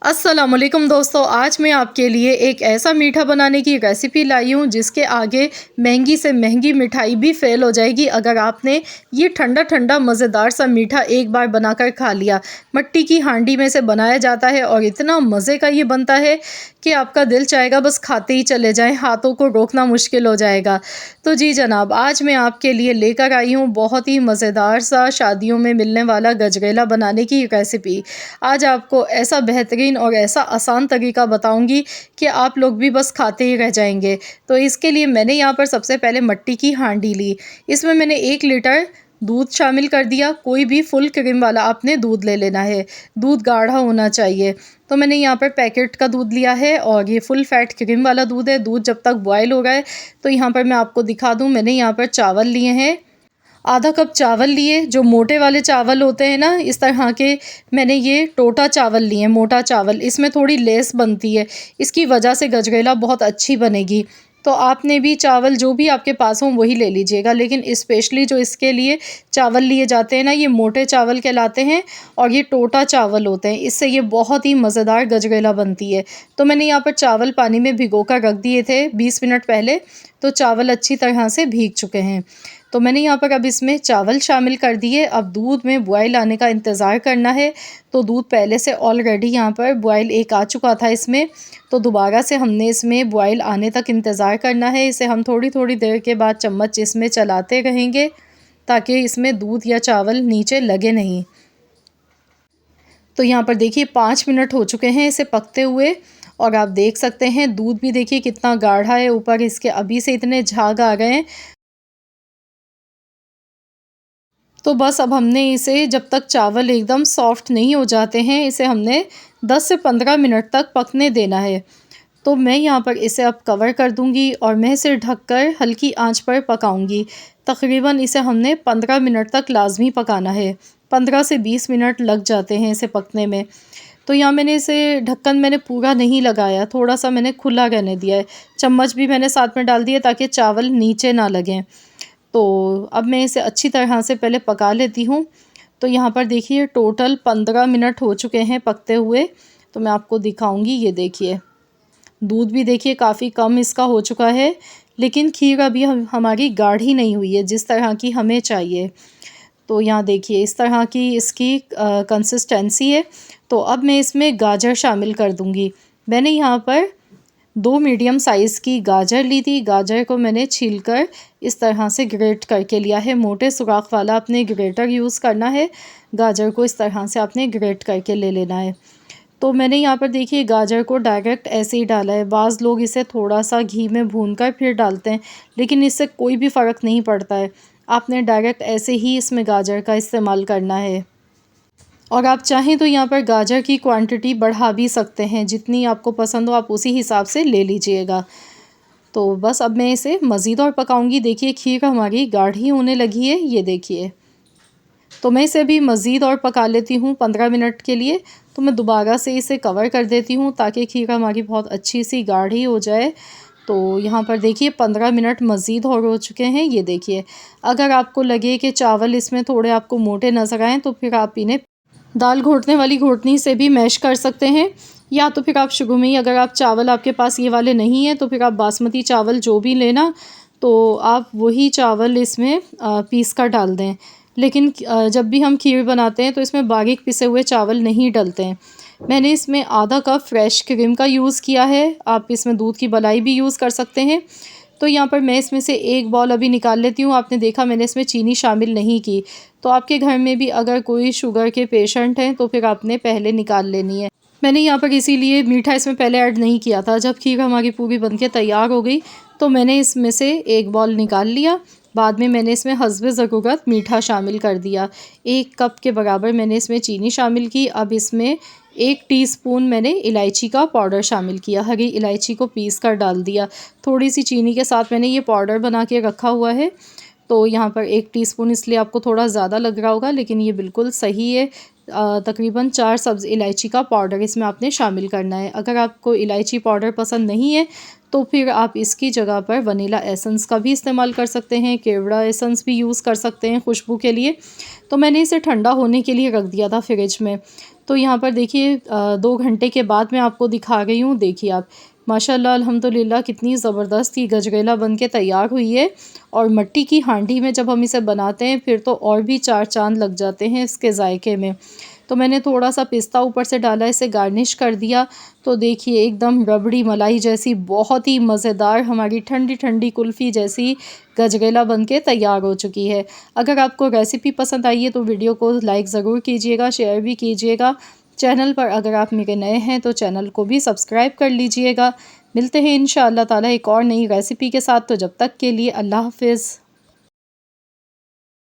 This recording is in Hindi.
अस्सलामुअलैकुम दोस्तों, आज मैं आपके लिए एक ऐसा मीठा बनाने की रेसिपी लाई हूँ जिसके आगे महंगी से महंगी मिठाई भी फेल हो जाएगी अगर आपने ये ठंडा ठंडा मज़ेदार सा मीठा एक बार बनाकर खा लिया। मिट्टी की हांडी में से बनाया जाता है और इतना मज़े का ये बनता है कि आपका दिल चाहेगा बस खाते ही चले जाएं, हाथों को रोकना मुश्किल हो जाएगा। तो जी जनाब, आज मैं आपके लिए लेकर आई हूँ बहुत ही मज़ेदार सा शादियों में मिलने वाला गजरेला बनाने की रेसिपी। आज आपको ऐसा बेहतरीन और ऐसा आसान तरीका बताऊंगी कि आप लोग भी बस खाते ही रह जाएंगे। तो इसके लिए मैंने यहाँ पर सबसे पहले मिट्टी की हांडी ली। इसमें मैंने 1 लीटर दूध शामिल कर दिया। कोई भी फुल क्रीम वाला आपने दूध ले लेना है, दूध गाढ़ा होना चाहिए। तो मैंने यहाँ पर पैकेट का दूध लिया है और ये फुल फैट क्रीम वाला दूध है। दूध जब तक बॉयल हो रहा है तो यहाँ पर मैं आपको दिखा दूँ, मैंने यहाँ पर चावल लिए हैं, आधा कप चावल लिए। जो मोटे वाले चावल होते हैं ना, इस तरह के मैंने ये टोटा चावल लिए हैं, मोटा चावल। इसमें थोड़ी लेस बनती है, इसकी वजह से गजरेला बहुत अच्छी बनेगी। तो आपने भी चावल जो भी आपके पास हो वही ले लीजिएगा, लेकिन स्पेशली जो इसके लिए चावल लिए जाते हैं ना, ये मोटे चावल कहलाते हैं और ये टोटा चावल होते हैं। इससे ये बहुत ही मज़ेदार गजरेला बनती है। तो मैंने यहाँ पर चावल पानी में भिगो कर रख दिए थे 20 मिनट पहले, तो चावल अच्छी तरह से भीग चुके हैं। तो मैंने यहाँ पर अब इसमें चावल शामिल कर दिए। अब दूध में बॉयल आने का इंतज़ार करना है। तो दूध पहले से ऑलरेडी यहाँ पर बॉयल एक आ चुका था इसमें, तो दोबारा से हमने इसमें बॉयल आने तक इंतज़ार करना है। इसे हम थोड़ी थोड़ी देर के बाद चम्मच इसमें चलाते रहेंगे ताकि इसमें दूध या चावल नीचे लगे नहीं। तो यहाँ पर देखिए 5 मिनट हो चुके हैं इसे पकते हुए और आप देख सकते हैं दूध भी देखिए कितना गाढ़ा है। ऊपर इसके अभी से इतने झाग आ गए हैं। तो बस अब हमने इसे, जब तक चावल एकदम सॉफ्ट नहीं हो जाते हैं, इसे हमने 10 से 15 मिनट तक पकने देना है। तो मैं यहाँ पर इसे अब कवर कर दूँगी और मैं इसे ढककर हल्की आंच पर पकाऊँगी। तकरीबन इसे हमने 15 मिनट तक लाज़मी पकाना है। 15 से 20 मिनट लग जाते हैं इसे पकने में। तो यहाँ मैंने इसे ढक्कन मैंने पूरा नहीं लगाया, थोड़ा-सा मैंने खुला रहने दिया है। चम्मच भी मैंने साथ में डाल दिया ताकि चावल नीचे ना लगें। तो अब मैं इसे अच्छी तरह से पहले पका लेती हूँ। तो यहाँ पर देखिए टोटल 15 मिनट हो चुके हैं पकते हुए। तो मैं आपको दिखाऊंगी, ये देखिए दूध भी देखिए काफ़ी कम इसका हो चुका है, लेकिन खीर अभी हमारी गाढ़ी नहीं हुई है जिस तरह की हमें चाहिए। तो यहाँ देखिए इस तरह की इसकी कंसिस्टेंसी है। तो अब मैं इसमें गाजर शामिल कर दूँगी। मैंने यहाँ पर 2 मीडियम साइज़ की गाजर ली थी। गाजर को मैंने छीलकर इस तरह से ग्रेट करके लिया है। मोटे सुराख वाला आपने ग्रेटर यूज़ करना है। गाजर को इस तरह से आपने ग्रेट करके ले लेना है। तो मैंने यहाँ पर देखिए गाजर को डायरेक्ट ऐसे ही डाला है। बाज़ लोग इसे थोड़ा-सा घी में भूनकर फिर डालते हैं, लेकिन इससे कोई भी फ़र्क नहीं पड़ता है। आपने डायरेक्ट ऐसे ही इसमें गाजर का इस्तेमाल करना है। और आप चाहें तो यहाँ पर गाजर की क्वांटिटी बढ़ा भी सकते हैं, जितनी आपको पसंद हो आप उसी हिसाब से ले लीजिएगा। तो बस अब मैं इसे मज़ीद और पकाऊंगी। देखिए खीर हमारी गाढ़ी होने लगी है, ये देखिए। तो मैं इसे भी मज़ीद और पका लेती हूँ 15 मिनट के लिए। तो मैं दोबारा से इसे कवर कर देती हूँ ताकि खीर हमारी बहुत अच्छी सी गाढ़ी हो जाए। तो यहाँ पर देखिए 15 मिनट मज़ीद और हो चुके हैं, ये देखिए। अगर आपको लगे कि चावल इसमें थोड़े आपको मोटे नज़र आएँ तो फिर आप इन्हें दाल घोटने वाली घोटनी से भी मैश कर सकते हैं, या तो फिर आप शुरू में ही, अगर आप चावल आपके पास ये वाले नहीं हैं तो फिर आप बासमती चावल जो भी लेना, तो आप वही चावल इसमें पीस कर डाल दें। लेकिन जब भी हम खीर बनाते हैं तो इसमें बारीक पिसे हुए चावल नहीं डलते हैं। मैंने इसमें आधा कप फ्रेश क्रीम का यूज़ किया है। आप इसमें दूध की मलाई भी यूज़ कर सकते हैं। तो यहाँ पर मैं इसमें से एक बॉल अभी निकाल लेती हूँ। आपने देखा मैंने इसमें चीनी शामिल नहीं की। तो आपके घर में भी अगर कोई शुगर के पेशेंट हैं तो फिर आपने पहले निकाल लेनी है। मैंने यहाँ पर इसीलिए मीठा इसमें पहले ऐड नहीं किया था। जब खीर हमारी पूरी बनके तैयार हो गई तो मैंने इसमें से एक बॉल निकाल लिया। बाद में मैंने इसमें हस्बे ज़रूरत मीठा शामिल कर दिया। 1 कप के बराबर मैंने इसमें चीनी शामिल की। अब इसमें 1 टीस्पून मैंने इलायची का पाउडर शामिल किया। हरी इलायची को पीस कर डाल दिया। थोड़ी सी चीनी के साथ मैंने ये पाउडर बना के रखा हुआ है। तो यहाँ पर 1 टीस्पून इसलिए आपको थोड़ा ज़्यादा लग रहा होगा, लेकिन ये बिल्कुल सही है। तकरीबन 4 सब्ज़ इलायची का पाउडर इसमें आपने शामिल करना है। अगर आपको इलायची पाउडर पसंद नहीं है तो फिर आप इसकी जगह पर वनीला एसेंस का भी इस्तेमाल कर सकते हैं, केवड़ा एसेंस भी यूज़ कर सकते हैं खुशबू के लिए। तो मैंने इसे ठंडा होने के लिए रख दिया था फ्रिज में। तो यहाँ पर देखिए 2 घंटे के बाद मैं आपको दिखा रही हूँ। देखिए आप, माशाल्लाह अल्हम्दुलिल्लाह कितनी ज़बरदस्त ये गजरेला बन के तैयार हुई है। और मिट्टी की हांडी में जब हम इसे बनाते हैं फिर तो और भी 4 चाँद लग जाते हैं इसके जायके में। तो मैंने थोड़ा-सा पिस्ता ऊपर से डाला, इसे गार्निश कर दिया। तो देखिए एकदम रबड़ी मलाई जैसी बहुत ही मज़ेदार हमारी ठंडी-ठंडी कुल्फ़ी जैसी गजरेला बन के तैयार हो चुकी है। अगर आपको रेसिपी पसंद आई है तो वीडियो को लाइक ज़रूर कीजिएगा, शेयर भी कीजिएगा। चैनल पर अगर आप मेरे नए हैं तो चैनल को भी सब्सक्राइब कर लीजिएगा। मिलते हैं इंशाअल्लाह ताला एक और नई रेसिपी के साथ, तो जब तक के लिए अल्लाह हाफ़िज़।